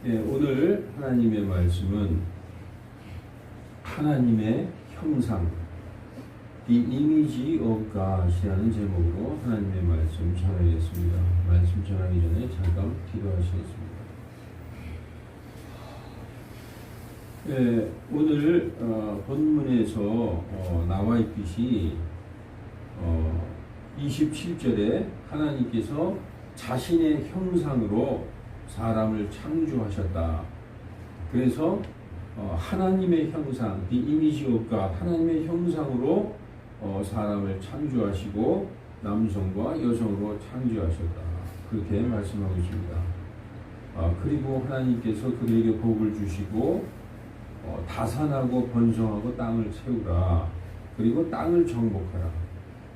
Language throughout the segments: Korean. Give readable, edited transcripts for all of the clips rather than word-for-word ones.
예, 오늘 하나님의 말씀은 하나님의 형상, The Image of God이라는 제목으로 하나님의 말씀 전하겠습니다. 말씀 전하기 전에 잠깐 기도하시겠습니다. 예, 오늘 본문에서 나와 있듯이 27절에 하나님께서 자신의 형상으로 사람을 창조하셨다. 그래서 하나님의 형상, The Image of God, 하나님의 형상으로 사람을 창조하시고 남성과 여성으로 창조하셨다. 그렇게 말씀하고 있습니다. 그리고 하나님께서 그들에게 복을 주시고 다산하고 번성하고 땅을 채우라. 그리고 땅을 정복하라.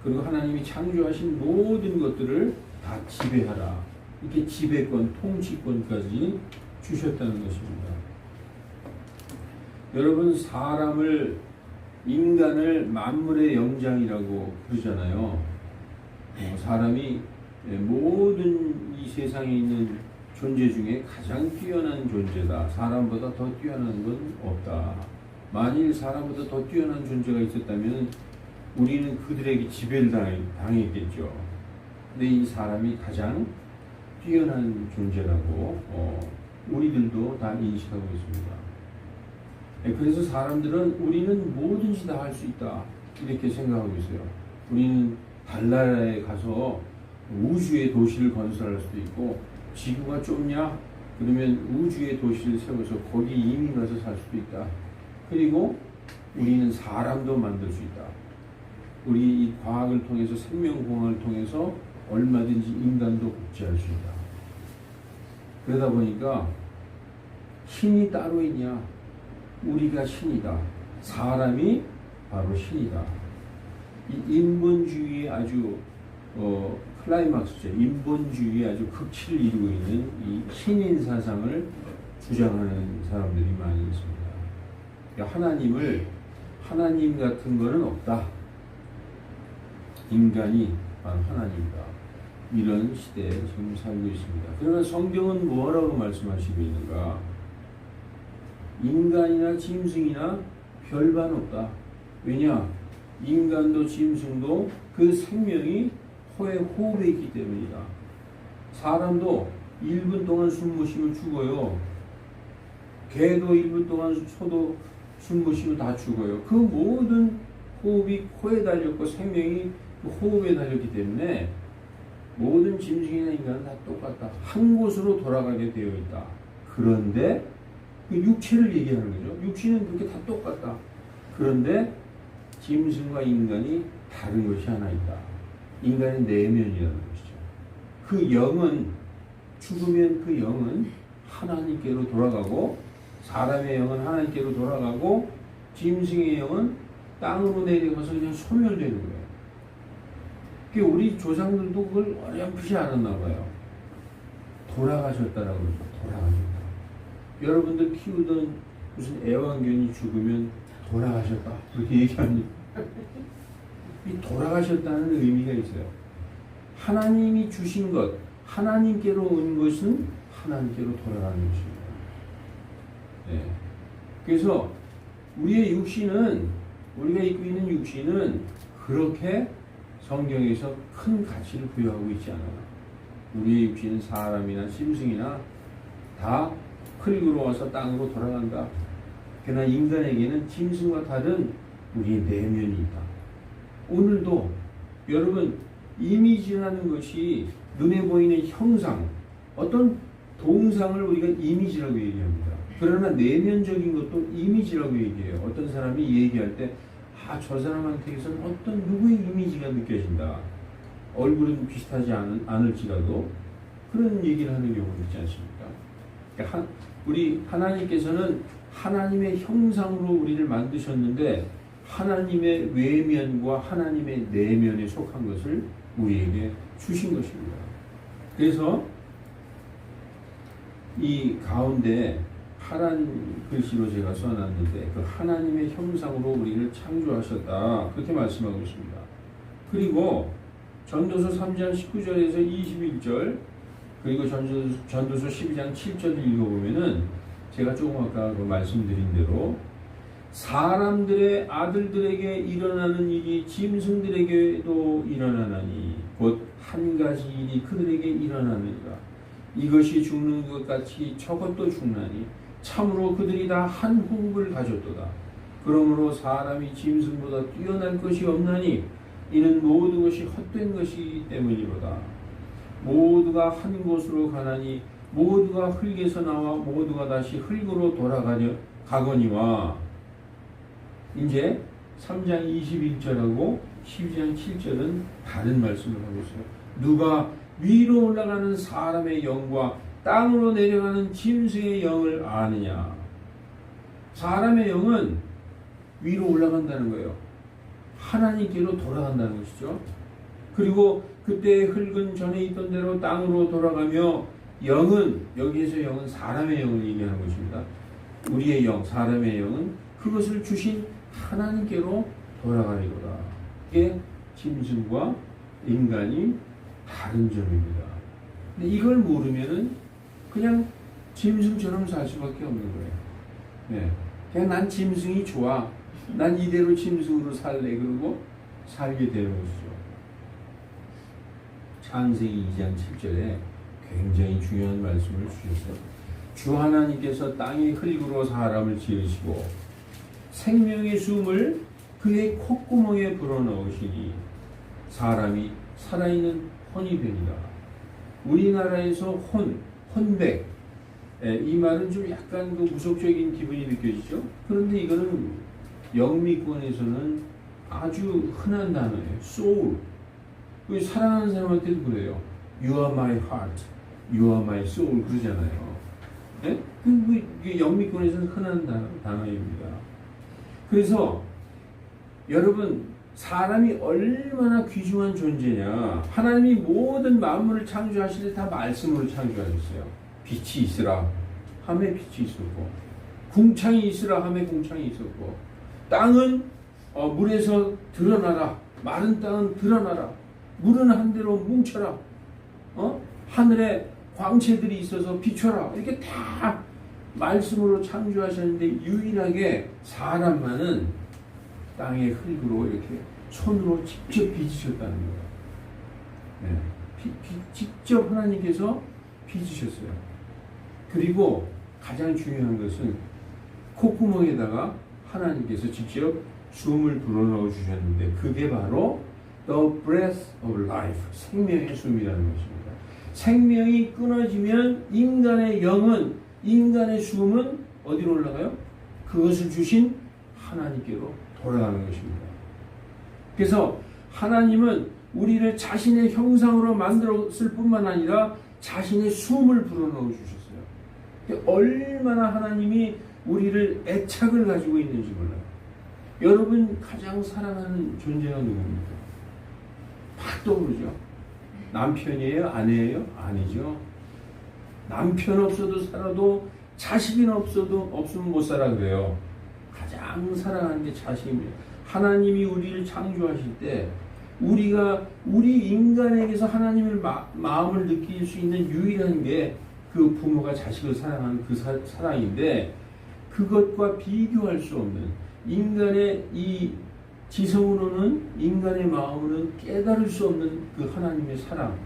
그리고 하나님이 창조하신 모든 것들을 다 지배하라. 이렇게 지배권, 통치권까지 주셨다는 것입니다. 여러분, 인간을 만물의 영장이라고 부르잖아요. 사람이 모든 이 세상에 있는 존재 중에 가장 뛰어난 존재다. 사람보다 더 뛰어난 건 없다. 만일 사람보다 더 뛰어난 존재가 있었다면 우리는 그들에게 지배를 당했겠죠. 근데 이 사람이 가장 뛰어난 존재라고 우리들도 다 인식하고 있습니다. 그래서 사람들은 우리는 뭐든지 다 할 수 있다 이렇게 생각하고 있어요. 우리는 달나라에 가서 우주의 도시를 건설할 수도 있고, 지구가 좁냐? 그러면 우주의 도시를 세워서 거기 이민 가서 살 수도 있다. 그리고 우리는 사람도 만들 수 있다. 우리 이 과학을 통해서, 생명공학을 통해서 얼마든지 인간도 복제할 수 있다. 그러다 보니까 신이 따로 있냐? 우리가 신이다. 사람이 바로 신이다. 이 인본주의의 아주 클라이막스죠. 인본주의의 아주 극치를 이루고 있는 이 신인 사상을 주장하는 사람들이 많이 있습니다. 그러니까 하나님 같은 거는 없다. 인간이 바로 하나님이다. 이런 시대에 지금 살고 있습니다. 그러나 성경은 뭐라고 말씀하시고 있는가? 인간이나 짐승이나 별반 없다. 왜냐? 인간도 짐승도 그 생명이 호흡에 있기 때문이다. 사람도 1분 동안 숨 못 쉬면 죽어요. 개도 1분 동안 소도 숨 못 쉬면 다 죽어요. 그 모든 호흡이 코에 달렸고 생명이 그 호흡에 달렸기 때문에 모든 짐승이나 인간은 다 똑같다. 한 곳으로 돌아가게 되어 있다. 그런데 그 육체를 얘기하는 거죠. 육체는 그렇게 다 똑같다. 그런데 짐승과 인간이 다른 것이 하나 있다. 인간의 내면이라는 것이죠. 그 영은, 죽으면 그 영은 하나님께로 돌아가고, 사람의 영은 하나님께로 돌아가고, 짐승의 영은 땅으로 내려가서 그냥 소멸되는 거예요. 우리 조상들도 그걸 어렴풋이 알았나 봐요. 돌아가셨다라고 그러죠. 돌아가셨다. 여러분들 키우던 무슨 애완견이 죽으면 돌아가셨다 그렇게 얘기합니다. 이 돌아가셨다는 의미가 있어요. 하나님이 주신 것, 하나님께로 온 것은 하나님께로 돌아가는 것입니다. 네. 그래서 우리의 육신은, 우리가 입고 있는 육신은 그렇게 성경에서 큰 가치를 부여하고 있지 않아요. 우리의 육신은 사람이나 짐승이나 다 흙으로 와서 땅으로 돌아간다. 그러나 인간에게는 짐승과 다른 우리의 내면이 있다. 오늘도 여러분, 이미지라는 것이 눈에 보이는 형상, 어떤 동상을 우리가 이미지라고 얘기합니다. 그러나 내면적인 것도 이미지라고 얘기해요. 어떤 사람이 얘기할 때 저 사람한테서는 어떤 누구의 이미지가 느껴진다. 얼굴은 비슷하지 않을지라도 그런 얘기를 하는 경우가 있지 않습니까? 그러니까 우리 하나님께서는 하나님의 형상으로 우리를 만드셨는데 하나님의 외면과 하나님의 내면에 속한 것을 우리에게 주신 것입니다. 그래서 이 가운데 파란 글씨로 제가 써놨는데 그 하나님의 형상으로 우리를 창조하셨다. 그렇게 말씀하고 있습니다. 그리고 전도서 3장 19절에서 21절 그리고 전도서 12장 7절을 읽어보면은 제가 조금 아까 말씀드린 대로 사람들의 아들들에게 일어나는 일이 짐승들에게도 일어나나니 곧 한 가지 일이 그들에게 일어나느니라. 이것이 죽는 것 같이 저것도 죽나니 참으로 그들이 다 한 호흡을 가졌도다. 그러므로 사람이 짐승보다 뛰어날 것이 없나니 이는 모든 것이 헛된 것이기 때문이로다. 모두가 한 곳으로 가나니 모두가 흙에서 나와 모두가 다시 흙으로 가거니와. 이제 3장 21절하고 12장 7절은 다른 말씀을 하고 있어요. 누가 위로 올라가는 사람의 영과 땅으로 내려가는 짐승의 영을 아느냐. 사람의 영은 위로 올라간다는 거예요. 하나님께로 돌아간다는 것이죠. 그리고 그때 흙은 전에 있던 대로 땅으로 돌아가며 영은, 여기에서 영은 사람의 영을 얘기하는 것입니다. 우리의 영, 사람의 영은 그것을 주신 하나님께로 돌아가리로다. 이게 짐승과 인간이 다른 점입니다. 근데 이걸 모르면은 그냥 짐승처럼 살 수밖에 없는 거예요. 네. 그냥 난 짐승이 좋아. 난 이대로 짐승으로 살래. 그러고 살게 되는 것이죠. 창세기 2장 7절에 굉장히 중요한 말씀을 주셨어요. 주 하나님께서 땅의 흙으로 사람을 지으시고 생명의 숨을 그의 콧구멍에 불어넣으시니 사람이 살아있는 혼이 되니라. 우리나라에서 혼백, 이 말은 좀 약간 그 무속적인 기분이 느껴지죠. 그런데 이거는 영미권에서는 아주 흔한 단어예요. soul. 사랑하는 사람한테도 그래요. You are my heart, you are my soul 그러잖아요. 네? 이게 영미권에서는 흔한 단어입니다. 그래서 여러분, 사람이 얼마나 귀중한 존재냐. 하나님이 모든 만물을 창조하실 때 다 말씀으로 창조하셨어요. 빛이 있으라 하매 빛이 있었고, 궁창이 있으라 하매 궁창이 있었고, 땅은 물에서 드러나라, 마른 땅은 드러나라, 물은 한대로 뭉쳐라, 하늘에 광채들이 있어서 비춰라, 이렇게 다 말씀으로 창조하셨는데 유일하게 사람만은 땅의 흙으로 이렇게 손으로 직접 빚으셨다는 거예요. 네. 직접 하나님께서 빚으셨어요. 그리고 가장 중요한 것은 콧구멍에다가 하나님께서 직접 숨을 불어넣어 주셨는데 그게 바로 The breath of life, 생명의 숨이라는 것입니다. 생명이 끊어지면 인간의 영은, 인간의 숨은 어디로 올라가요? 그것을 주신 하나님께로 돌아가는 것입니다. 그래서 하나님은 우리를 자신의 형상으로 만들었을 뿐만 아니라 자신의 숨을 불어넣어 주셨어요. 얼마나 하나님이 우리를 애착을 가지고 있는지 몰라요. 여러분 가장 사랑하는 존재가 누굽니까? 팍 떠오르죠. 남편이에요? 아내예요? 아니죠. 남편 없어도 살아도 자식이 없으면 못 살아 그래요. 가장 사랑하는 게 자식입니다. 하나님이 우리를 창조하실 때 우리 인간에게서 하나님의 마음을 느낄 수 있는 유일한 게 그 부모가 자식을 사랑하는 그 사랑인데, 그것과 비교할 수 없는 인간의 이 지성으로는, 인간의 마음으로는 깨달을 수 없는 그 하나님의 사랑,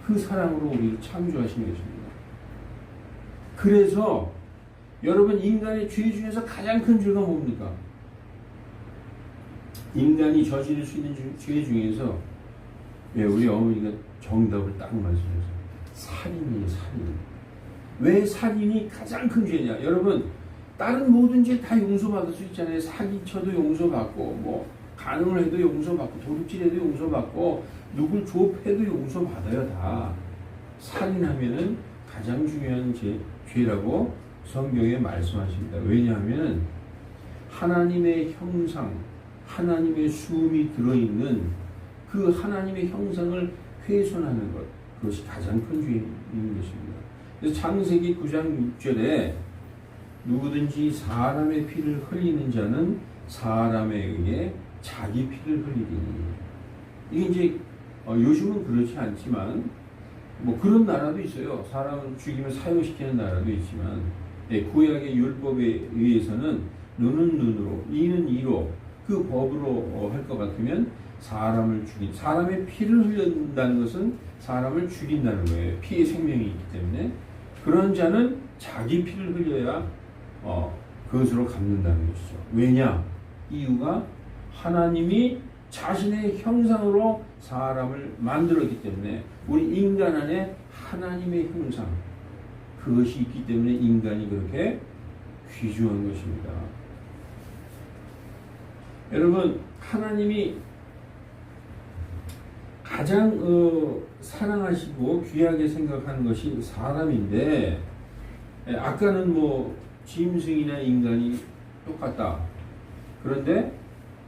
그 사랑으로 우리를 창조하신 것입니다. 그래서 여러분, 인간의 죄 중에서 가장 큰 죄가 뭡니까? 인간이 저지를 수 있는 죄 중에서 우리 어머니가 정답을 딱 말씀하셨어요. 살인이에요, 살인. 왜 살인이 가장 큰 죄냐? 여러분, 다른 모든 죄 다 용서받을 수 있잖아요. 사기쳐도 용서받고, 간음을 해도 용서받고, 도둑질해도 용서받고, 누굴 조업해도 용서받아요, 다. 살인하면은 가장 중요한 죄라고 성경에 말씀하십니다. 왜냐하면 하나님의 형상, 하나님의 숨이 들어있는 그 하나님의 형상을 훼손하는 것, 그것이 가장 큰 죄인 것입니다. 그래서 창세기 9장 6절에 누구든지 사람의 피를 흘리는 자는 사람에 의해 자기 피를 흘리리니. 이게 이제 요즘은 그렇지 않지만 뭐 그런 나라도 있어요. 사람을 죽이면 사형시키는 나라도 있지만, 구약의 율법에 의해서는 눈은 눈으로, 이는 이로 그 법으로 할 것 같으면 사람의 피를 흘린다는 것은 사람을 죽인다는 거예요. 피의 생명이 있기 때문에 그런 자는 자기 피를 흘려야 그것으로 갚는다는 것이죠. 왜냐? 이유가 하나님이 자신의 형상으로 사람을 만들었기 때문에 우리 인간 안에 하나님의 형상 그것이 있기 때문에 인간이 그렇게 귀중한 것입니다. 여러분, 하나님이 가장 사랑하시고 귀하게 생각하는 것이 사람인데, 아까는 뭐 짐승이나 인간이 똑같다. 그런데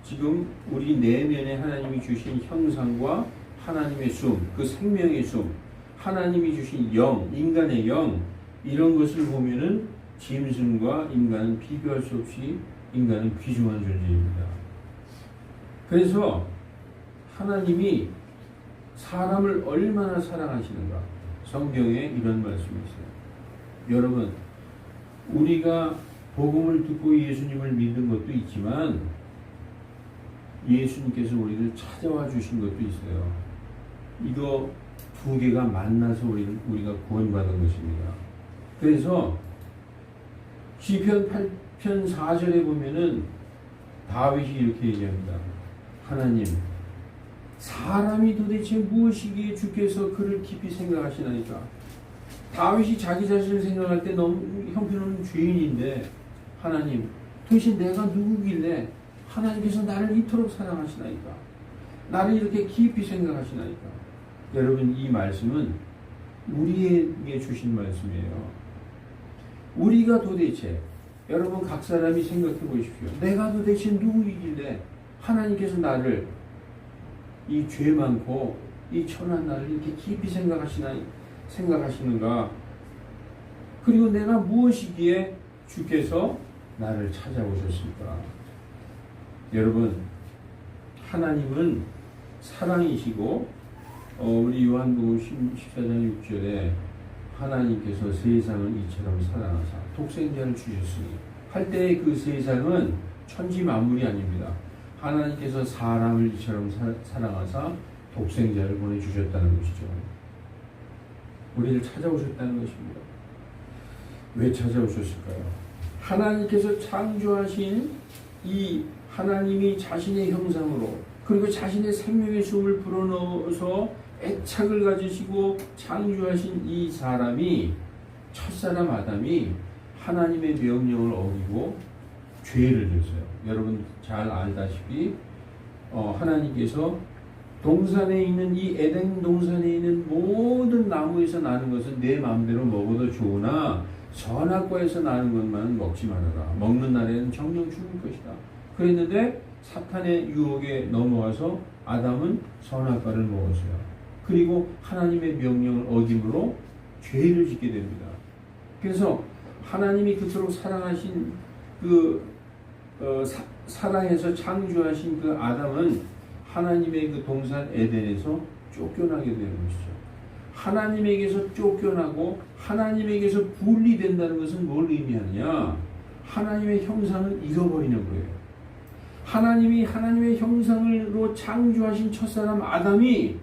지금 우리 내면에 하나님이 주신 형상과 하나님의 숨, 그 생명의 숨, 하나님이 주신 영, 인간의 영, 이런 것을 보면은 짐승과 인간은 비교할 수 없이 인간은 귀중한 존재입니다. 그래서 하나님이 사람을 얼마나 사랑하시는가? 성경에 이런 말씀이 있어요. 여러분, 우리가 복음을 듣고 예수님을 믿는 것도 있지만 예수님께서 우리를 찾아와 주신 것도 있어요. 이거 두 개가 만나서 우리가 구원받은 것입니다. 그래서 시편 8편 4절에 보면은 다윗이 이렇게 얘기합니다. 하나님, 사람이 도대체 무엇이기에 주께서 그를 깊이 생각하시나이까? 다윗이 자기 자신을 생각할 때 너무 형편없는 죄인인데, 하나님, 도대체 내가 누구길래 하나님께서 나를 이토록 사랑하시나이까? 나를 이렇게 깊이 생각하시나이까? 여러분, 이 말씀은 우리에게 주신 말씀이에요. 우리가 도대체, 여러분 각 사람이 생각해 보십시오. 내가 도대체 누구이길래 하나님께서 나를, 이 죄 많고 이 천한 나를 이렇게 깊이 생각하시는가? 그리고 내가 무엇이기에 주께서 나를 찾아오셨습니까? 여러분, 하나님은 사랑이시고, 우리 요한복음 14장 6절에 하나님께서 세상을 이처럼 사랑하사 독생자를 주셨으니 할 때의 그 세상은 천지 만물이 아닙니다. 하나님께서 사람을 이처럼 사랑하사 독생자를 보내주셨다는 것이죠. 우리를 찾아오셨다는 것입니다. 왜 찾아오셨을까요? 하나님께서 창조하신 이 하나님이 자신의 형상으로 그리고 자신의 생명의 숨을 불어넣어서 애착을 가지시고 창조하신 이 사람이, 첫사람 아담이 하나님의 명령을 어기고 죄를 졌어요. 여러분 잘 알다시피 하나님께서 동산에 있는 이 에덴 동산에 있는 모든 나무에서 나는 것은 내 마음대로 먹어도 좋으나 선악과에서 나는 것만 먹지 말아라. 먹는 날에는 정령 죽을 것이다. 그랬는데 사탄의 유혹에 넘어와서 아담은 선악과를 먹었어요. 그리고 하나님의 명령을 어김으로 죄를 짓게 됩니다. 그래서 하나님이 그토록 사랑하신 사랑해서 창조하신 그 아담은 하나님의 그 동산 에덴에서 쫓겨나게 되는 것이죠. 하나님에게서 쫓겨나고 하나님에게서 분리된다는 것은 뭘 의미하느냐? 하나님의 형상을 잃어버리는 거예요. 하나님이 하나님의 형상으로 창조하신 첫사람 아담이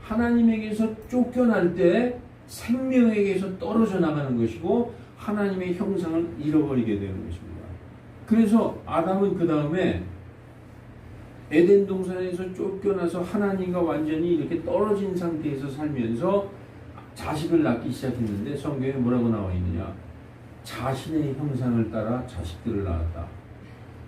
하나님에게서 쫓겨날 때 생명에게서 떨어져 나가는 것이고 하나님의 형상을 잃어버리게 되는 것입니다. 그래서 아담은 그 다음에 에덴 동산에서 쫓겨나서 하나님과 완전히 이렇게 떨어진 상태에서 살면서 자식을 낳기 시작했는데 성경에 뭐라고 나와 있느냐? 자신의 형상을 따라 자식들을 낳았다.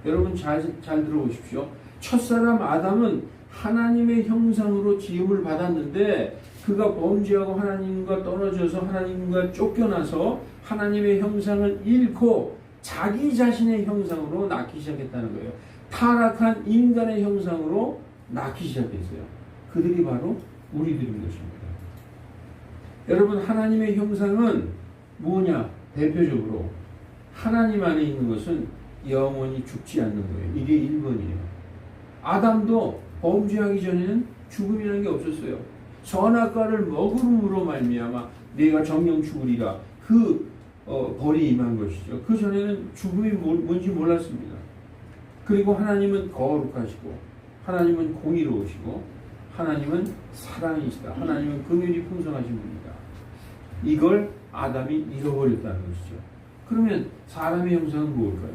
여러분 잘 들어보십시오. 첫사람 아담은 하나님의 형상으로 지음을 받았는데 그가 범죄하고 하나님과 떨어져서 하나님과 쫓겨나서 하나님의 형상을 잃고 자기 자신의 형상으로 낳기 시작했다는 거예요. 타락한 인간의 형상으로 낳기 시작했어요. 그들이 바로 우리들인 것입니다. 여러분, 하나님의 형상은 뭐냐? 대표적으로 하나님 안에 있는 것은 영원히 죽지 않는 거예요. 이게 1번이에요. 아담도 범죄하기 전에는 죽음이라는 게 없었어요. 선악과를 먹음으로 말미암아 내가 정령 죽으리라. 그 벌이 임한 것이죠. 그 전에는 죽음이 뭔지 몰랐습니다. 그리고 하나님은 거룩하시고 하나님은 공의로우시고 하나님은 사랑이시다. 하나님은 긍휼이 풍성하신 분이다. 이걸 아담이 잃어버렸다는 것이죠. 그러면 사람의 형상은 무엇일까요?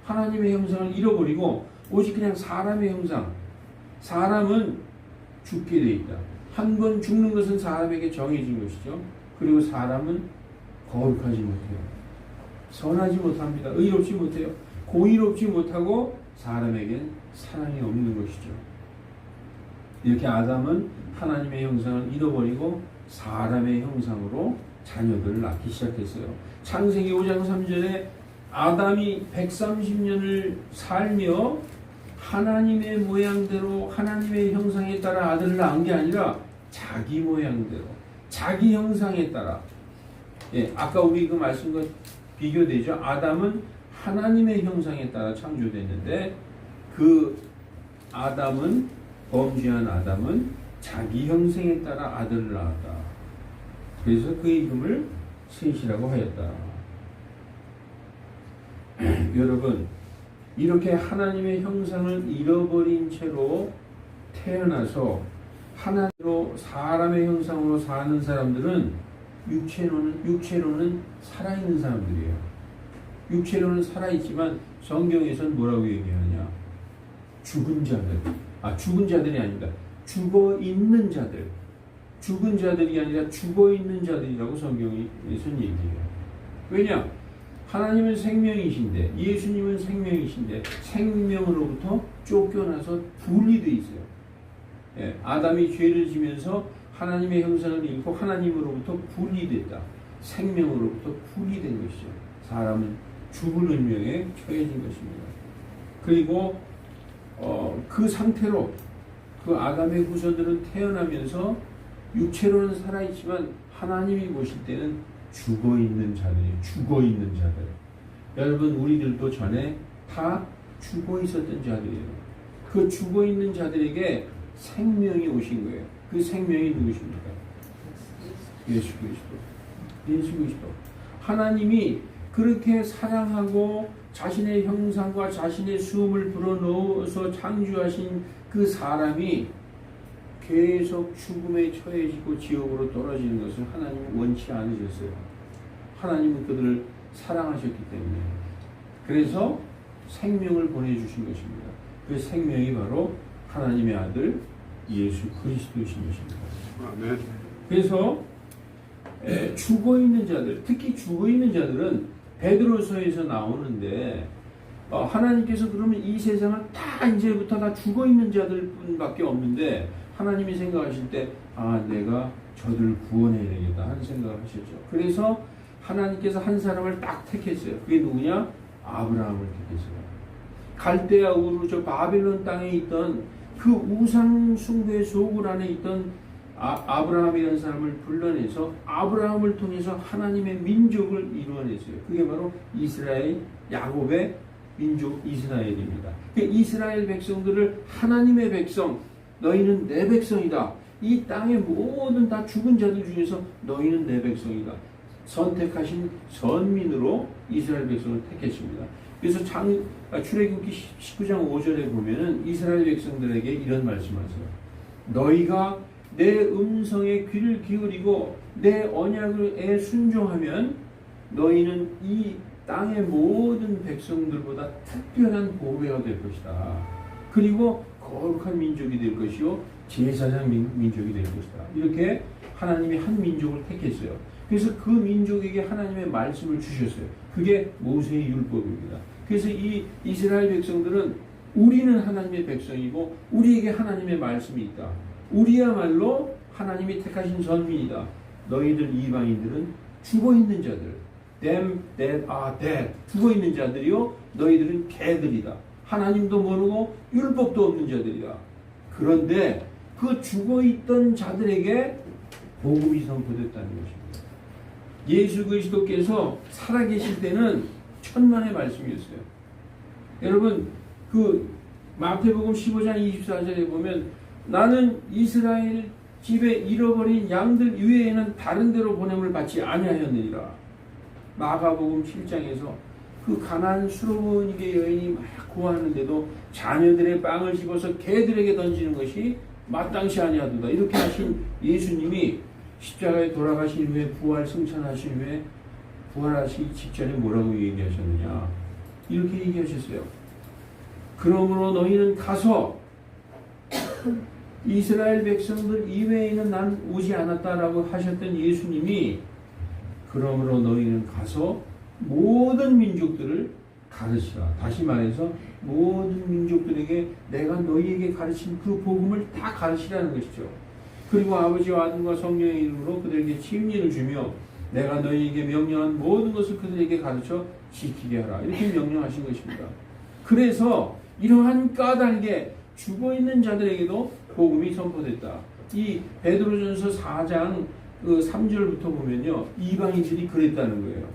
하나님의 형상을 잃어버리고 오직 그냥 사람의 형상. 사람은 죽게 돼 있다. 한 번 죽는 것은 사람에게 정해진 것이죠. 그리고 사람은 거룩하지 못해요. 선하지 못합니다. 의롭지 못해요. 공의롭지 못하고 사람에겐 사랑이 없는 것이죠. 이렇게 아담은 하나님의 형상을 잃어버리고 사람의 형상으로 자녀들을 낳기 시작했어요. 창세기 5장 3절에 아담이 130년을 살며 하나님의 모양대로 하나님의 형상에 따라 아들을 낳은 게 아니라 자기 모양대로 자기 형상에 따라. 아까 우리 그 말씀과 비교되죠. 아담은 하나님의 형상에 따라 창조됐는데 그 아담은 범죄한 아담은 자기 형상에 따라 아들을 낳았다. 그래서 그 이름을 셋이라고 하였다. 여러분, 이렇게 하나님의 형상을 잃어버린 채로 태어나서 하나님으로 사람의 형상으로 사는 사람들은 육체로는 살아있는 사람들이에요. 육체로는 살아있지만 성경에서는 뭐라고 얘기하냐? 죽은 자들. 죽은 자들이 아닙니다. 죽어있는 자들. 죽은 자들이 아니라 죽어있는 자들이라고 성경에서는 얘기해요. 왜냐? 하나님은 생명이신데 예수님은 생명이신데 생명으로부터 쫓겨나서 분리되어 있어요. 아담이 죄를 지면서 하나님의 형상을 잃고 하나님으로부터 분리됐다. 생명으로부터 분리된 것이죠. 사람은 죽을 운명에 처해진 것입니다. 그리고 그 상태로 그 아담의 후손들은 태어나면서 육체로는 살아있지만 하나님이 보실 때는 죽어있는 자들이에요. 죽어있는 자들. 여러분, 우리들도 전에 다 죽어있었던 자들이에요. 그 죽어있는 자들에게 생명이 오신 거예요. 그 생명이 누구십니까? 예수 그리스도. 예수 그리스도. 하나님이 그렇게 사랑하고 자신의 형상과 자신의 수음을 불어넣어서 창조하신 그 사람이 계속 죽음에 처해지고 지옥으로 떨어지는 것을 하나님은 원치 않으셨어요. 하나님은 그들을 사랑하셨기 때문에. 그래서 생명을 보내주신 것입니다. 그 생명이 바로 하나님의 아들 예수 그리스도이신 것입니다. 아멘. 그래서 죽어있는 자들, 특히 죽어있는 자들은 베드로서에서 나오는데 하나님께서 그러면 이 세상을 다 이제부터 다 죽어있는 자들뿐밖에 없는데 하나님이 생각하실 때 내가 저들을 구원해야 되겠다 하는 생각을 하셨죠. 그래서 하나님께서 한 사람을 딱 택했어요. 그게 누구냐? 아브라함을 택했어요. 갈대아 우르 저 바벨론 땅에 있던 그 우상 숭배의 소굴 안에 있던 아브라함이라는 사람을 불러내서 아브라함을 통해서 하나님의 민족을 이루어냈어요. 그게 바로 이스라엘, 야곱의 민족 이스라엘입니다. 그 이스라엘 백성들을 하나님의 백성, 너희는 내 백성이다. 이 땅의 모든 다 죽은 자들 중에서 너희는 내 백성이다. 선택하신 선민으로 이스라엘 백성을 택했습니다. 그래서 출애굽기 19장 5절에 보면은 이스라엘 백성들에게 이런 말씀하세요. 너희가 내 음성에 귀를 기울이고 내 언약에 순종하면 너희는 이 땅의 모든 백성들보다 특별한 보배가 될 것이다. 그리고 거룩한 민족이 될 것이요 제사장 민족이 될 것이다. 이렇게 하나님이 한 민족을 택했어요. 그래서 그 민족에게 하나님의 말씀을 주셨어요. 그게 모세의 율법입니다. 그래서 이 이스라엘 백성들은 우리는 하나님의 백성이고 우리에게 하나님의 말씀이 있다. 우리야말로 하나님이 택하신 선민이다. 너희들 이방인들은 죽어있는 자들, them that are dead, 죽어있는 자들이요 너희들은 개들이다. 하나님도 모르고 율법도 없는 자들이다. 그런데 그 죽어있던 자들에게 복음이 선포됐다는 것입니다. 예수 그리스도께서 살아계실 때는 천만의 말씀이었어요. 여러분 그 마태복음 15장 24절에 보면 나는 이스라엘 집에 잃어버린 양들 이외에는 다른 데로 보냄을 받지 아니하였느니라. 마가복음 7장에서 그 가난한 수로보니게 여인이 막 구하는데도 자녀들의 빵을 집어서 개들에게 던지는 것이 마땅치 아니하도다. 이렇게 하신 예수님이 십자가에 돌아가신 후에 부활 승천하신 후에 부활하시기 직전에 뭐라고 얘기하셨느냐, 이렇게 얘기하셨어요. 그러므로 너희는 가서 이스라엘 백성들 이외에는 난 오지 않았다라고 하셨던 예수님이, 그러므로 너희는 가서 모든 민족들을 가르치라. 다시 말해서 모든 민족들에게 내가 너희에게 가르친 그 복음을 다 가르치라는 것이죠. 그리고 아버지와 아들과 성령의 이름으로 그들에게 침례를 주며 내가 너희에게 명령한 모든 것을 그들에게 가르쳐 지키게 하라. 이렇게 명령하신 것입니다. 그래서 이러한 까닭에 죽어있는 자들에게도 복음이 선포됐다. 이 베드로전서 4장 그 3절부터 보면요, 이방인들이 그랬다는 거예요.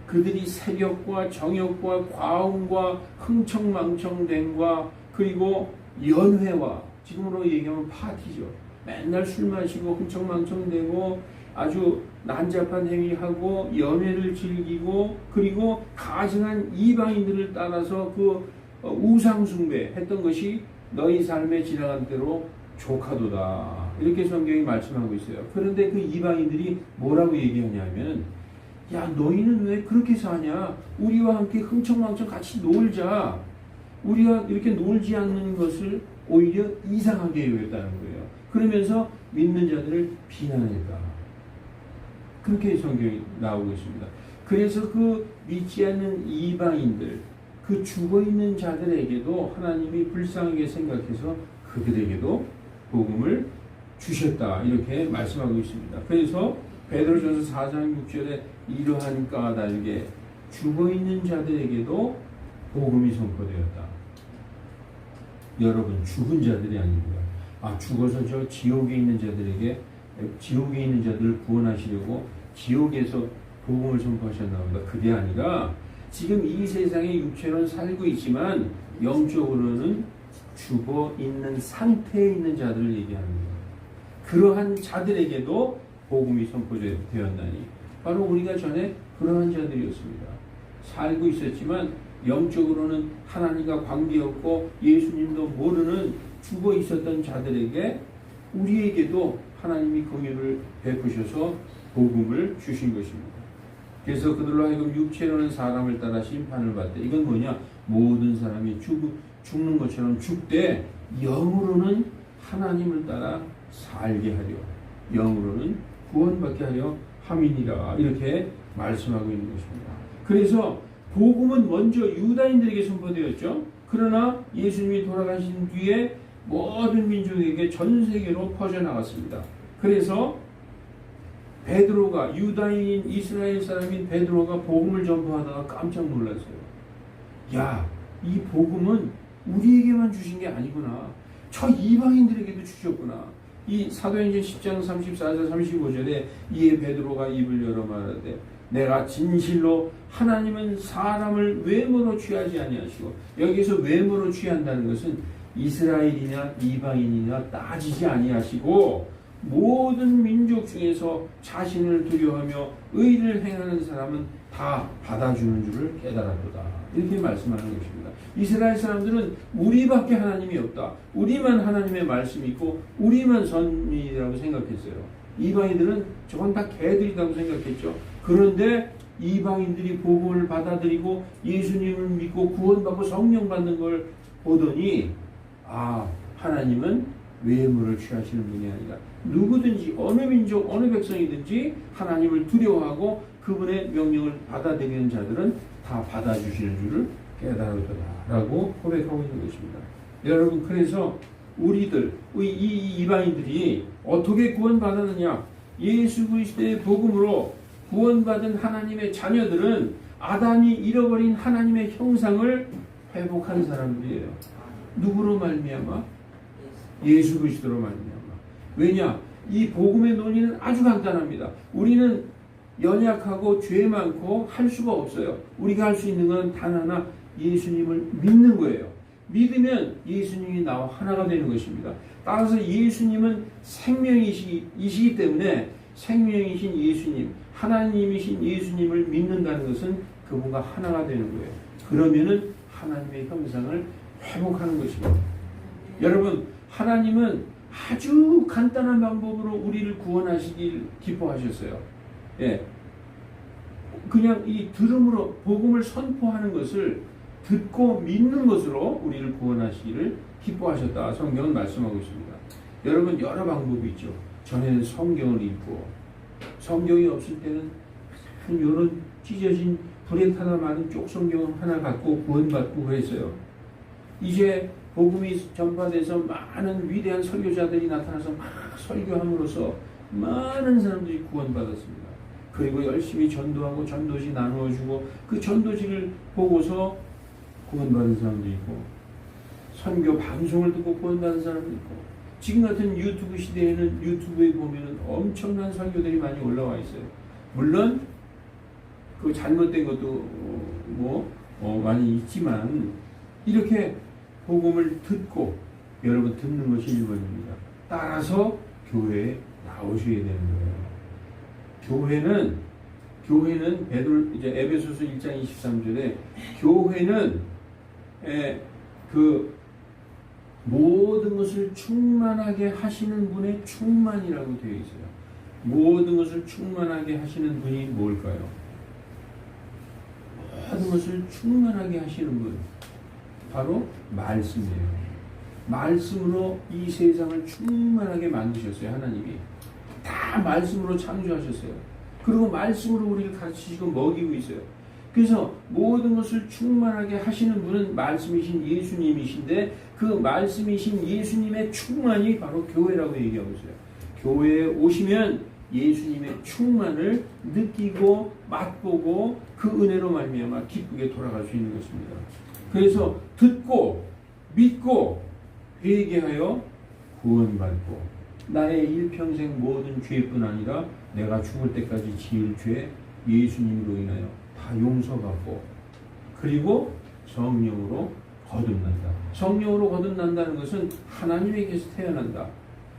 그들이 세력과 정욕과 과음과 흥청망청됨과 그리고 연회와, 지금으로 얘기하면 파티죠. 맨날 술 마시고 흥청망청되고 아주 난잡한 행위하고 연회를 즐기고 그리고 가증한 이방인들을 따라서 그 우상숭배 했던 것이 너희 삶에 지나간 대로 조카도다. 이렇게 성경이 말씀하고 있어요. 그런데 그 이방인들이 뭐라고 얘기하냐면, 야, 너희는 왜 그렇게 사냐? 우리와 함께 흥청망청 같이 놀자. 우리가 이렇게 놀지 않는 것을 오히려 이상하게 여겼다는 거예요. 그러면서 믿는 자들을 비난했다. 그렇게 성경이 나오고 있습니다. 그래서 그 믿지 않는 이방인들, 그 죽어있는 자들에게도 하나님이 불쌍하게 생각해서 그들에게도 복음을 주셨다. 이렇게 말씀하고 있습니다. 그래서 베드로전서 4장 6절에 이러한 까닭에 죽어있는 자들에게도 복음이 선포되었다. 여러분, 죽은 자들이 아닙니다. 죽어서 저 지옥에 있는 자들에게, 지옥에 있는 자들을 구원하시려고 지옥에서 복음을 선포하셨나 보다. 그게 아니라 지금 이 세상에 육체로는 살고 있지만 영적으로는 죽어 있는 상태에 있는 자들을 얘기하는 거예요. 그러한 자들에게도 복음이 선포되었나니, 바로 우리가 전에 그러한 자들이었습니다. 살고 있었지만 영적으로는 하나님과 관계없고 예수님도 모르는 죽어 있었던 자들에게, 우리에게도 하나님이 공유를 베푸셔서 복음을 주신 것입니다. 그래서 그들로 하여금 육체로는 사람을 따라 심판을 받되, 이건 뭐냐? 모든 사람이 죽는 것처럼 죽되 영으로는 하나님을 따라 살게 하려, 영으로는 구원받게 하려 함이니라. 이렇게 말씀하고 있는 것입니다. 그래서 복음은 먼저 유다인들에게 선포되었죠. 그러나 예수님이 돌아가신 뒤에 모든 민족에게 전 세계로 퍼져나갔습니다. 그래서 베드로가, 유다인인 이스라엘 사람인 베드로가 복음을 전파하다가 깜짝 놀랐어요. 야, 이 복음은 우리에게만 주신 게 아니구나. 저 이방인들에게도 주셨구나. 이 사도행전 10장 34절 35절에 이에 베드로가 입을 열어 말하되, 내가 진실로 하나님은 사람을 외모로 취하지 아니하시고, 여기서 외모로 취한다는 것은 이스라엘이냐 이방인이냐 따지지 아니하시고 모든 민족 중에서 자신을 두려워하며 의를 행하는 사람은 다 받아주는 줄을 깨달았도다. 이렇게 말씀하는 것입니다. 이스라엘 사람들은 우리밖에 하나님이 없다, 우리만 하나님의 말씀이 있고 우리만 선민이라고 생각했어요. 이방인들은 저건 다 개들이라고 생각했죠. 그런데 이방인들이 복음을 받아들이고 예수님을 믿고 구원받고 성령 받는 걸 보더니, 하나님은 외모를 취하시는 분이 아니라 누구든지 어느 민족 어느 백성이든지 하나님을 두려워하고 그분의 명령을 받아들이는 자들은 다 받아주시는 줄을 깨달았더라라고 고백하고 있는 것입니다. 여러분, 그래서 우리들, 이 이방인들이 어떻게 구원받았느냐? 예수 그리스도의 복음으로 구원받은 하나님의 자녀들은 아담이 잃어버린 하나님의 형상을 회복한 사람들이에요. 누구로 말미암아? 예수 그리스도로 말미암아. 왜냐? 이 복음의 논리는 아주 간단합니다. 우리는 연약하고 죄 많고 할 수가 없어요. 우리가 할 수 있는 건 단 하나, 예수님을 믿는 거예요. 믿으면 예수님이 나와 하나가 되는 것입니다. 따라서 예수님은 생명이시기 때문에 생명이신 예수님, 하나님이신 예수님을 믿는다는 것은 그분과 하나가 되는 거예요. 그러면은 하나님의 형상을 회복하는 것입니다. 여러분, 하나님은 아주 간단한 방법으로 우리를 구원하시길 기뻐하셨어요. 예. 그냥 이 들음으로 복음을 선포하는 것을 듣고 믿는 것으로 우리를 구원하시기를 기뻐하셨다. 성경은 말씀하고 있습니다. 여러분, 여러 방법이 있죠. 전에는 성경을 읽고, 성경이 없을 때는 이런 찢어진 불에 타다 마른 쪽 성경 하나 갖고 구원받고 그랬어요. 이제 복음이 전파돼서 많은 위대한 설교자들이 나타나서 막 설교함으로써 많은 사람들이 구원받았습니다. 그리고 열심히 전도하고 전도지 나누어주고 그 전도지를 보고서 구원받은 사람도 있고, 선교 방송을 듣고 구원받은 사람도 있고, 지금 같은 유튜브 시대에는 유튜브에 보면은 엄청난 설교들이 많이 올라와 있어요. 물론 그 잘못된 것도 많이 있지만, 이렇게 복음을 듣고, 여러분 듣는 것이 1번입니다. 따라서 교회에 나오셔야 되는 거예요. 교회는 이제 에베소서 1장 23절에 교회는 그 모든 것을 충만하게 하시는 분의 충만이라고 되어 있어요. 모든 것을 충만하게 하시는 분이 뭘까요? 모든 것을 충만하게 하시는 분, 바로 말씀이에요. 말씀으로 이 세상을 충만하게 만드셨어요. 하나님이 다 말씀으로 창조하셨어요. 그리고 말씀으로 우리를 가르치시고 먹이고 있어요. 그래서 모든 것을 충만하게 하시는 분은 말씀이신 예수님이신데, 그 말씀이신 예수님의 충만이 바로 교회라고 얘기하고 있어요. 교회에 오시면 예수님의 충만을 느끼고 맛보고 그 은혜로 말미암아 기쁘게 돌아갈 수 있는 것입니다. 그래서 듣고 믿고 회개하여 구원받고, 나의 일평생 모든 죄뿐 아니라 내가 죽을 때까지 지을 죄 예수님으로 인하여 다 용서받고, 그리고 성령으로 거듭난다. 성령으로 거듭난다는 것은 하나님에게서 태어난다,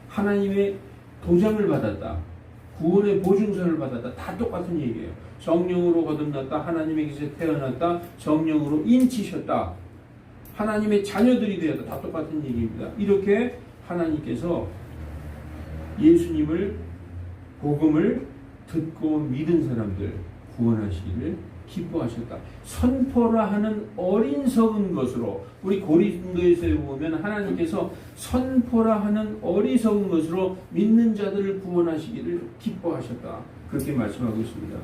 하나님의 도장을 받았다, 구원의 보증서를 받았다. 다 똑같은 얘기예요. 성령으로 거듭났다, 하나님에게서 태어났다, 성령으로 인치셨다, 하나님의 자녀들이 되었다. 다 똑같은 얘기입니다. 이렇게 하나님께서 예수님을, 복음을 듣고 믿은 사람들 구원하시기를 기뻐하셨다. 선포라 하는 어리석은 것으로, 우리 고린도에서 보면 하나님께서 선포라 하는 어리석은 것으로 믿는 자들을 구원하시기를 기뻐하셨다. 그렇게 말씀하고 있습니다.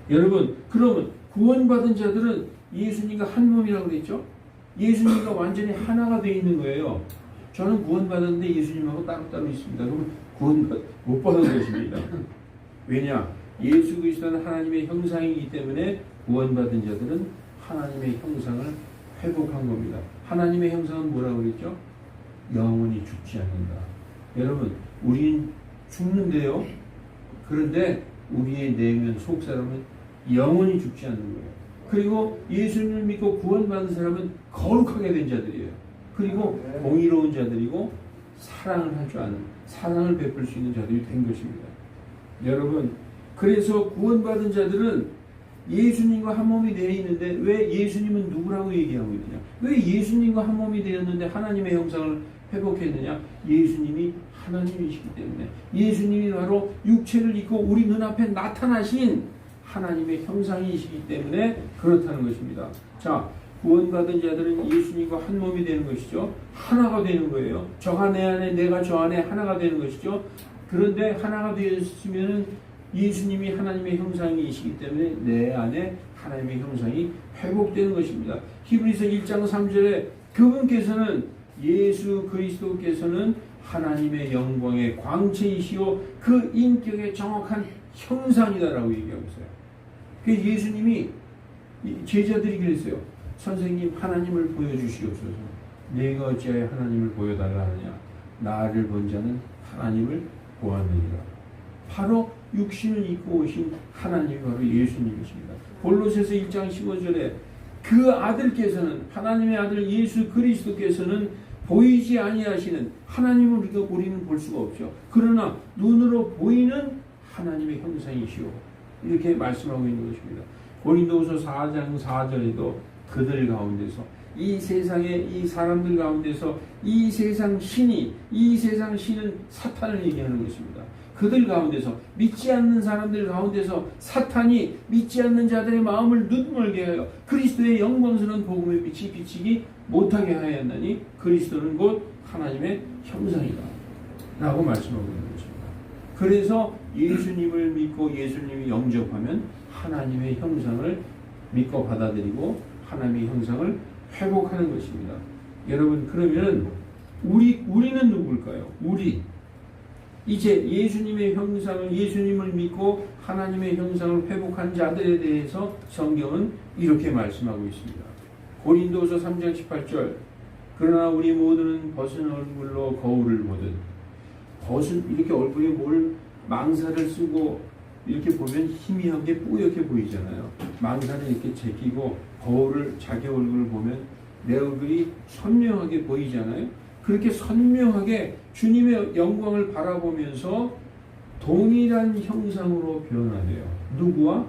여러분, 그러면 구원받은 자들은 예수님과 한 몸이라고 그랬죠? 예수님과 완전히 하나가 되어 있는 거예요. 저는 구원받았는데 예수님하고 따로따로 있습니다. 그러면 구원 못 받은 것입니다. 왜냐? 예수 그리스도는 하나님의 형상이기 때문에 구원받은 자들은 하나님의 형상을 회복한 겁니다. 하나님의 형상은 뭐라고 그랬죠? 영원히 죽지 않는다. 여러분, 우리는 죽는데요. 그런데 우리의 내면 속 사람은 영원히 죽지 않는 거예요. 그리고 예수님을 믿고 구원받은 사람은 거룩하게 된 자들이에요. 그리고 공의로운 자들이고 사랑을 할 줄 아는, 사랑을 베풀 수 있는 자들이 된 것입니다. 여러분, 그래서 구원받은 자들은 예수님과 한 몸이 되어 있는데, 왜 예수님은 누구라고 얘기하고 있느냐? 왜 예수님과 한 몸이 되었는데 하나님의 형상을 회복했느냐? 예수님이 하나님이시기 때문에, 예수님이 바로 육체를 입고 우리 눈앞에 나타나신 하나님의 형상이시기 때문에 그렇다는 것입니다. 자, 구원받은 자들은 예수님과 한 몸이 되는 것이죠. 하나가 되는 거예요. 저가 내 안에, 내가 저 안에 하나가 되는 것이죠. 그런데 하나가 되었으면 예수님이 하나님의 형상이시기 때문에 내 안에 하나님의 형상이 회복되는 것입니다. 히브리서 1장 3절에 그분께서는, 예수 그리스도께서는 하나님의 영광의 광채이시오 그 인격의 정확한 형상이다라고 얘기하고 있어요. 그래서 예수님이, 제자들이 그랬어요. 선생님, 하나님을 보여주시옵소서. 내가 어찌하여 하나님을 보여달라 하느냐? 나를 본 자는 하나님을 보았느니라. 바로 육신을 입고 오신 하나님이 바로 예수님이십니다. 골로새서 1장 15절에 그 아들께서는, 하나님의 아들 예수 그리스도께서는 보이지 아니하시는 하나님을 우리는 볼 수가 없죠. 그러나 눈으로 보이는 하나님의 형상이시오. 이렇게 말씀하고 있는 것입니다. 고린도후서 4장 4절에도 그들 가운데서, 이 세상의 이 사람들 가운데서 이 세상 신은 사탄을 얘기하는 것입니다. 그들 가운데서, 믿지 않는 사람들 가운데서 사탄이 믿지 않는 자들의 마음을 눈멀게 하여 그리스도의 영광스러운 복음의 빛이 비치기 못하게 하였나니 그리스도는 곧 하나님의 형상이다 라고 말씀하고 있는 것입니다. 그래서 예수님을 믿고 예수님이 영접하면 하나님의 형상을 믿고 받아들이고 하나님의 형상을 회복하는 것입니다. 여러분, 그러면 우리는 누굴까요? 이제 예수님의 형상을, 예수님을 믿고 하나님의 형상을 회복한 자들에 대해서 성경은 이렇게 말씀하고 있습니다. 고린도서 3장 18절, 그러나 우리 모두는 벗은 얼굴로 거울을 보듯, 이렇게 얼굴에 망사를 쓰고 이렇게 보면 희미하게 뿌옇게 보이잖아요. 망사를 이렇게 제끼고 거울을, 자기 얼굴을 보면 내 얼굴이 선명하게 보이잖아요. 그렇게 선명하게 주님의 영광을 바라보면서 동일한 형상으로 변화돼요. 누구와?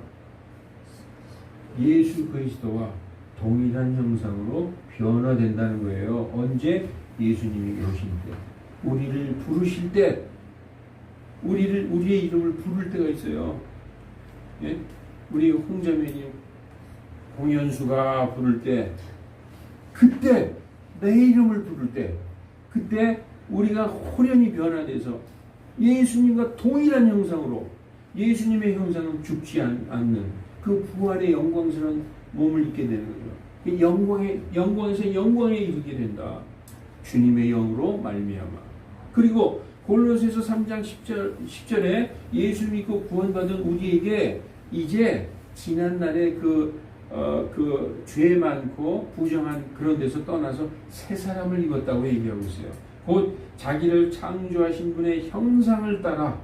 예수 그리스도와 동일한 형상으로 변화된다는 거예요. 언제? 예수님이 오실 때, 우리를 부르실 때, 우리의 이름을 부를 때가 있어요. 예? 우리 홍자매님, 공연수가 부를 때, 그때 내 이름을 부를 때, 그때 우리가 호련히 변화돼서 예수님과 동일한 형상으로, 예수님의 형상은 죽지 않는 그 부활의 영광스러운 몸을 입게 되는 거죠. 영광에서 영광에 이르게 된다. 주님의 영으로 말미암아. 그리고 골로새서 3장 10절에 예수 믿고 구원받은 우리에게 이제 지난날에 그 죄 많고 부정한 그런 데서 떠나서 새 사람을 입었다고 얘기하고 있어요. 곧 자기를 창조하신 분의 형상을 따라,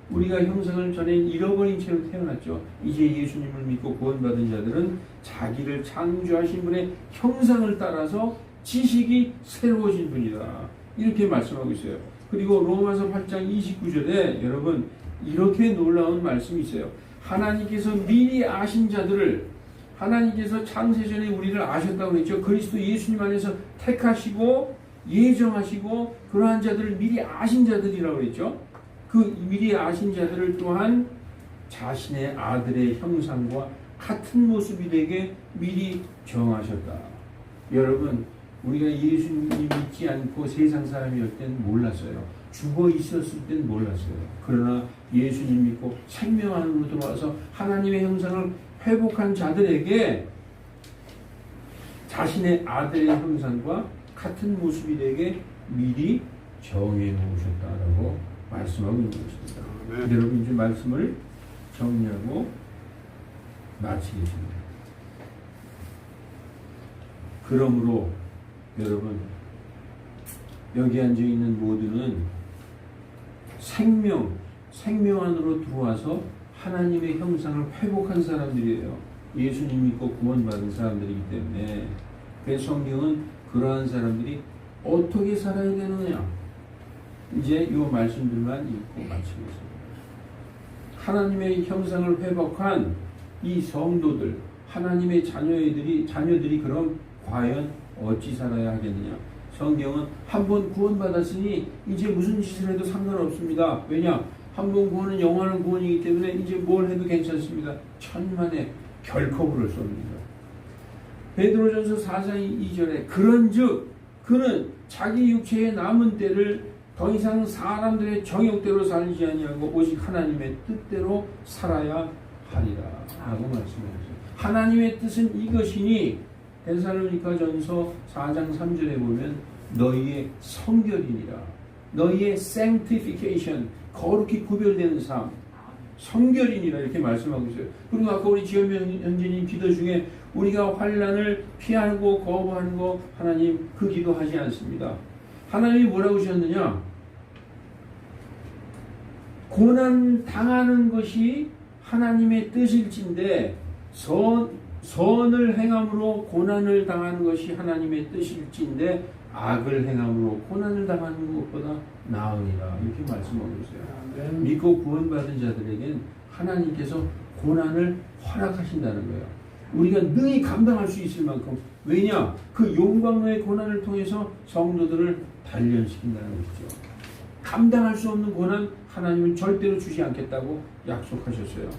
우리가 형상을 전에 잃어버린 채로 태어났죠. 이제 예수님을 믿고 구원받은 자들은 자기를 창조하신 분의 형상을 따라서 지식이 새로워진 분이다. 이렇게 말씀하고 있어요. 그리고 로마서 8장 29절에 여러분 이렇게 놀라운 말씀이 있어요. 하나님께서 미리 아신 자들을, 하나님께서 창세전에 우리를 아셨다고 했죠. 그리스도 예수님 안에서 택하시고 예정하시고 그러한 자들을 미리 아신 자들이라고 했죠. 그 미리 아신 자들을 또한 자신의 아들의 형상과 같은 모습이 되게 미리 정하셨다. 여러분, 우리가 예수님 믿지 않고 세상 사람이었을 땐 몰랐어요. 죽어 있었을 땐 몰랐어요. 그러나 예수님 믿고 생명 안으로 들어와서 하나님의 형상을 회복한 자들에게 자신의 아들의 형상과 같은 모습이 되게 미리 정해 놓으셨다라고 말씀하고 있는 것입니다. 네. 여러분, 이제 말씀을 정리하고 마치겠습니다. 그러므로 여러분, 여기 앉아있는 모두는 생명 안으로 들어와서 하나님의 형상을 회복한 사람들이에요. 예수님 믿고 구원받은 사람들이기 때문에. 그래서 성경은 그러한 사람들이 어떻게 살아야 되느냐, 이제 이 말씀들만 읽고 마치겠습니다. 하나님의 형상을 회복한 이 성도들, 하나님의 자녀들이 그럼 과연 어찌 살아야 하겠느냐? 성경은 한 번 구원받았으니 이제 무슨 짓을 해도 상관없습니다. 왜냐? 한 번 구원은 영원한 구원이기 때문에 이제 뭘 해도 괜찮습니다. 천만에 결코 그럴 수 없습니다. 베드로전서 4장 2절에 그런즉 그는 자기 육체의 남은 때를 더 이상 사람들의 정욕대로 살지 아니하고 오직 하나님의 뜻대로 살아야 하리라 라고 말씀하셨어요. 하나님의 뜻은 이것이니 데살로니가전서 4장 3절에 보면 너희의 성결이니라, 너희의 sanctification, 거룩히 구별되는 삶, 성결이니라 이렇게 말씀하고 있어요. 그리고 아까 우리 지현명 형제님 기도 중에 우리가 환난을 피하고 거부하는 거 하나님 그 기도하지 않습니다. 하나님이 뭐라고 하셨느냐? 고난 당하는 것이 하나님의 뜻일진데 선을 행함으로 고난을 당하는 것이 하나님의 뜻일진데 악을 행함으로 고난을 당하는 것보다 나으니라. 이렇게 말씀하고 있어요. 믿고 구원받은 자들에겐 하나님께서 고난을 허락하신다는 거예요. 우리가 능히 감당할 수 있을 만큼. 왜냐? 그 용광로의 고난을 통해서 성도들을 단련시킨다는 것이죠. 감당할 수 없는 고난 하나님은 절대로 주지 않겠다고 약속하셨어요.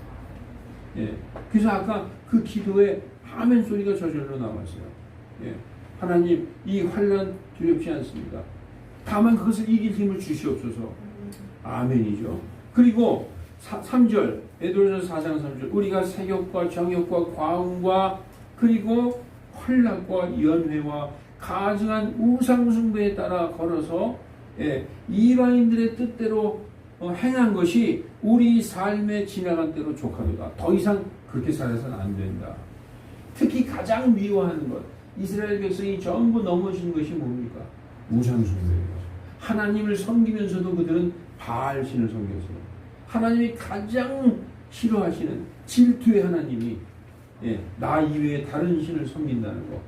예. 그래서 아까 그 기도에 아멘 소리가 저절로 나왔어요. 예. 하나님, 이 환난 두렵지 않습니다. 다만 그것을 이길 힘을 주시옵소서. 아멘이죠. 그리고 3절, 베드로전서 4장 3절, 우리가 세욕과 정욕과 과음과 그리고 환락과 연회와 가증한 우상숭배에 따라 걸어서 이방인들의 뜻대로 행한 것이 우리 삶에 지나간 대로 족하도다. 더 이상 그렇게 살아서는 안 된다. 특히 가장 미워하는 것, 이스라엘 백성이 전부 넘어진 것이 뭡니까? 우상숭배예요. 하나님을 섬기면서도 그들은 바알신을 섬겼어요. 하나님이 가장 싫어하시는 질투의 하나님이 나 이외에 다른 신을 섬긴다는 거.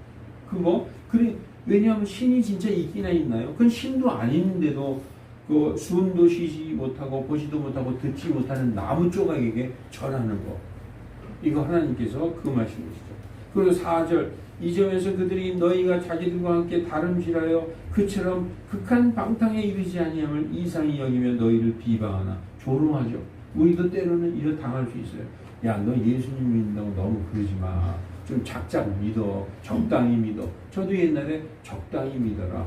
그거 그래. 왜냐하면 신이 진짜 있기나 있나요? 그건 신도 아닌데도 그 숨도 쉬지 못하고 보지도 못하고 듣지 못하는 나무 조각에게 절하는 거. 이거 하나님께서 금하신 것이죠. 그리고 4절, 이 점에서 그들이 너희가 자기들과 함께 다름질하여 그처럼 극한 방탕에 이르지 아니함을 이상히 여기며 너희를 비방하나. 조롱하죠. 우리도 때로는 이렇 당할 수 있어요. 야, 너 예수님 믿는다고 너무 그러지 마. 좀 작작 믿어. 적당히 믿어. 저도 옛날에 적당히 믿어라.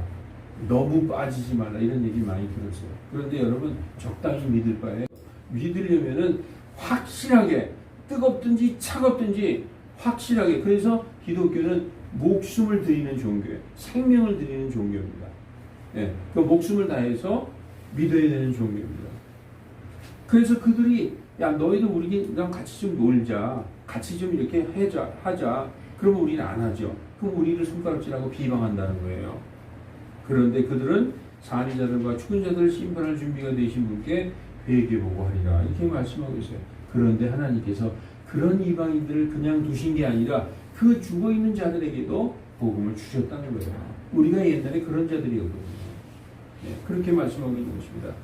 너무 빠지지 말라. 이런 얘기 많이 들었어요. 그런데 여러분, 적당히 믿을 바에 믿으려면은 확실하게 뜨겁든지 차갑든지 확실하게. 그래서 기독교는 목숨을 드리는 종교예요. 생명을 드리는 종교입니다. 예, 그 목숨을 다해서 믿어야 되는 종교입니다. 그래서 그들이 야, 너희도 우리랑 같이 좀 놀자. 같이 좀 이렇게 하자. 그러면 우리는 안 하죠. 그럼 우리를 손가락질하고 비방한다는 거예요. 그런데 그들은 산이 자들과 죽은 자들을 심판할 준비가 되신 분께 회개보고 하리라. 이렇게 말씀하고 있어요. 그런데 하나님께서 그런 이방인들을 그냥 두신 게 아니라 그 죽어있는 자들에게도 복음을 주셨다는 거예요. 우리가 옛날에 그런 자들이었거든요. 네, 그렇게 말씀하고 있는 것입니다.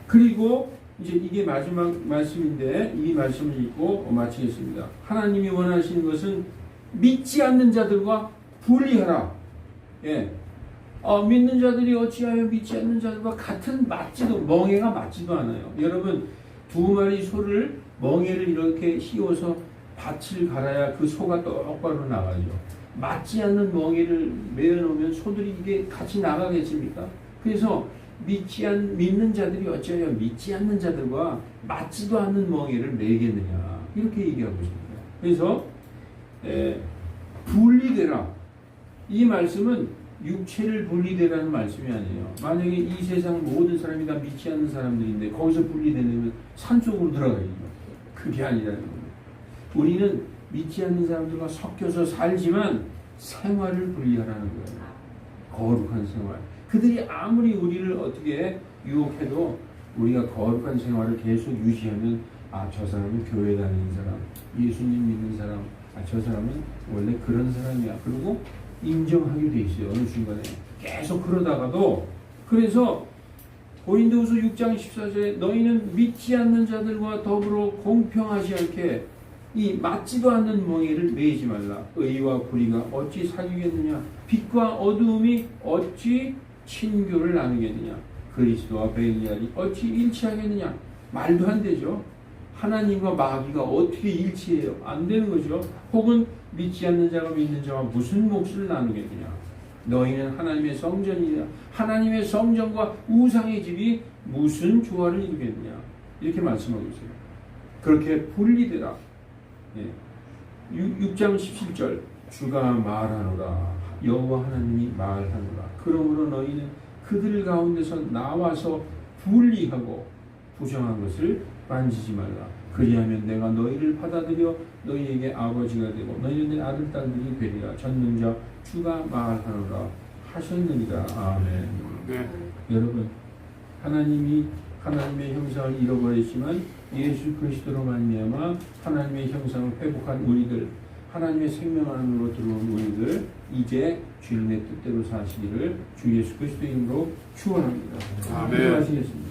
그리고 이제 이게 마지막 말씀인데 이 말씀을 읽고 마치겠습니다. 하나님이 원하시는 것은 믿지 않는 자들과 분리하라. 예. 믿는 자들이 어찌하여 믿지 않는 자들과 같은 멍에가 맞지도 않아요. 여러분, 2마리 소를 멍에를 이렇게 씌워서 밭을 갈아야 그 소가 똑바로 나가죠. 맞지 않는 멍에를 매어놓으면 소들이 이게 같이 나가겠습니까? 그래서 믿는 자들이 어찌하여 믿지 않는 자들과 맞지도 않는 멍에를 매겠느냐, 이렇게 얘기하고 있습니다. 그래서 분리되라. 이 말씀은 육체를 분리되라는 말씀이 아니에요. 만약에 이 세상 모든 사람이 다 믿지 않는 사람들인데 거기서 분리되려면 산속으로 들어가야죠. 그게 아니라는 겁니다. 우리는 믿지 않는 사람들과 섞여서 살지만 생활을 분리하라는 거예요. 거룩한 생활. 그들이 아무리 우리를 어떻게 유혹해도 우리가 거룩한 생활을 계속 유지하면 저 사람은 교회 다니는 사람, 예수님 믿는 사람, 저 사람은 원래 그런 사람이야. 그리고 인정하게 돼 있어요. 어느 순간에. 계속 그러다가도. 그래서 고린도후서 6장 14절에 너희는 믿지 않는 자들과 더불어 공평하지 않게 이 맞지도 않는 멍에를 매이지 말라. 의와 불의가 어찌 사귀겠느냐? 빛과 어두움이 어찌 친교를 나누겠느냐? 그리스도와 벨리알이 어찌 일치하겠느냐? 말도 안 되죠. 하나님과 마귀가 어떻게 일치해요? 안 되는 거죠. 혹은 믿지 않는 자가 믿는 자와 무슨 몫을 나누겠느냐? 너희는 하나님의 성전이냐? 하나님의 성전과 우상의 집이 무슨 조화를 이루겠느냐? 이렇게 말씀하고 있어요. 그렇게 분리되라. 6장 17절 주가 말하노라. 여호와 하나님이 말하노라. 그러므로 너희는 그들 가운데서 나와서 분리하고 부정한 것을 만지지 말라. 그리하면 내가 너희를 받아들여 너희에게 아버지가 되고 너희는 내 아들 딸들이 되리라. 전능자 주가 말하노라 하셨느니라. 아멘. 네. 여러분, 하나님이 하나님의 형상을 잃어버렸지만 예수 그리스도로 말미암아 하나님의 형상을 회복한 우리들, 하나님의 생명 안으로 들어온 우리들 이제 주님의 뜻대로 사시기를 주 예수 그리스도 이름으로 축원합니다. 아멘. 기도하시겠습니다.